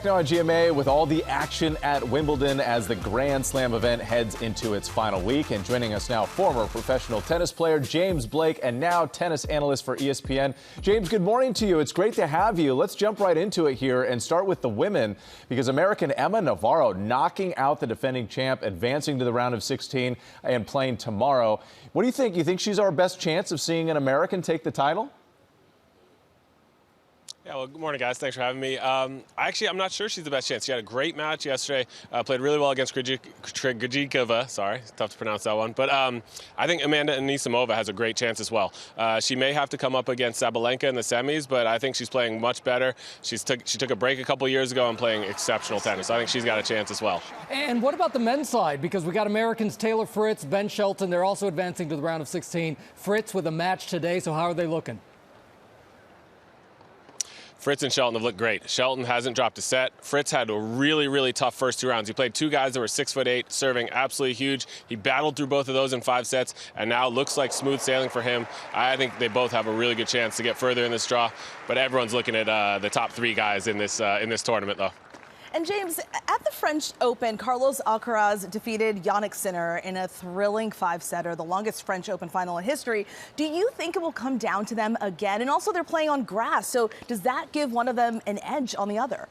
Now on GMA with all the action at Wimbledon as the Grand Slam event heads into its final week. And joining us now, former professional tennis player James Blake, and now tennis analyst for ESPN. James, good morning to you. It's great to have you. Let's jump right into it here and start with the women, because American Emma Navarro knocking out the defending champ, advancing to the round of 16 and playing tomorrow. What do you think? You think she's our best chance of seeing an American take the title? Yeah, well, good morning, guys. Thanks for having me. I'm not sure she's the best chance. She had a great match yesterday, played really well against Krejcikova. Sorry, tough to pronounce that one. But I think Amanda Anisimova has a great chance as well. She may have to come up against Sabalenka in the semis, but I think she's playing much better. She took a break a couple years ago and playing exceptional tennis. So I think she's got a chance as well. And what about the men's side? Because we got Americans Taylor Fritz, Ben Shelton. They're also advancing to the round of 16. Fritz with a match today, so how are they looking? Fritz and Shelton have looked great. Shelton hasn't dropped a set. Fritz had a really, really tough first two rounds. He played two guys that were 6'8", serving absolutely huge. He battled through both of those in 5 sets, and now looks like smooth sailing for him. I think they both have a really good chance to get further in this draw, but everyone's looking at the top 3 guys in this tournament, though. And James, at the French Open, Carlos Alcaraz defeated Jannik Sinner in a thrilling 5-setter, the longest French Open final in history. Do you think it will come down to them again? And also they're playing on grass, so does that give one of them an edge on the other?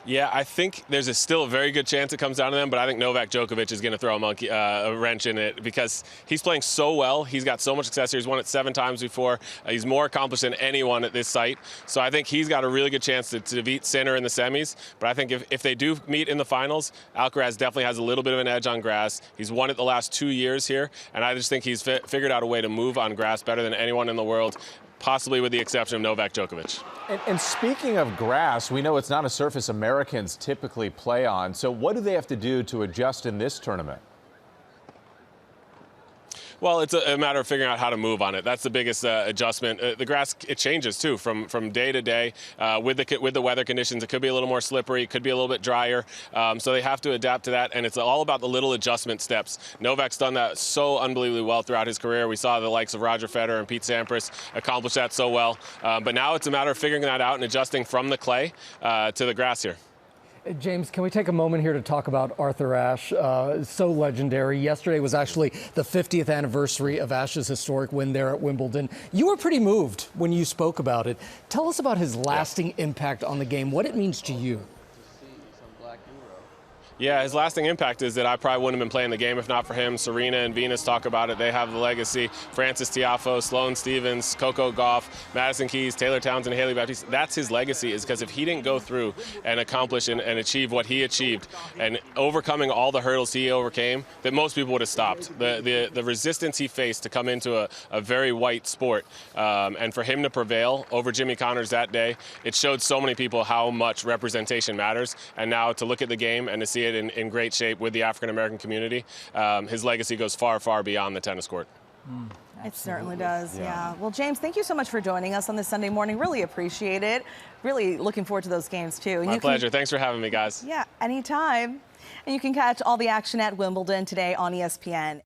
Yeah, I think there's still a very good chance it comes down to them, but I think Novak Djokovic is going to throw a wrench in it because he's playing so well. He's got so much success here. He's won it 7 times before. He's more accomplished than anyone at this site. So I think he's got a really good chance to beat Sinner in the semis. But I think if they do meet in the finals, Alcaraz definitely has a little bit of an edge on grass. He's won it the last 2 years here, and I just think he's figured out a way to move on grass better than anyone in the world, possibly with the exception of Novak Djokovic. And speaking of grass, we know it's not a surface Americans typically play on. So what do they have to do to adjust in this tournament? Well, it's a matter of figuring out how to move on it. That's the biggest adjustment. The grass, it changes too from day to day with the weather conditions. It could be a little more slippery. It could be a little bit drier. So they have to adapt to that, and it's all about the little adjustment steps. Novak's done that so unbelievably well throughout his career. We saw the likes of Roger Federer and Pete Sampras accomplish that so well. But now it's a matter of figuring that out and adjusting from the clay to the grass here. James, can we take a moment here to talk about Arthur Ashe? So legendary. Yesterday was actually the 50th anniversary of Ashe's historic win there at Wimbledon. You were pretty moved when you spoke about it. Tell us about his lasting impact on the game, what it means to you. Yeah, his lasting impact is that I probably wouldn't have been playing the game if not for him. Serena and Venus talk about it. They have the legacy. Frances Tiafoe, Sloane Stephens, Coco Gauff, Madison Keys, Taylor Townsend, Haley Baptiste. That's his legacy, is because if he didn't go through and accomplish and achieve what he achieved and overcoming all the hurdles he overcame, that most people would have stopped. The resistance he faced to come into a very white sport, and for him to prevail over Jimmy Connors that day, it showed so many people how much representation matters. And now to look at the game and to see it in great shape with the African-American community, his legacy goes far, far beyond the tennis court. It certainly does, yeah. Well, James, thank you so much for joining us on this Sunday morning. Really appreciate it. Really looking forward to those games, too. My pleasure. Thanks for having me, guys. Yeah, anytime. And you can catch all the action at Wimbledon today on ESPN.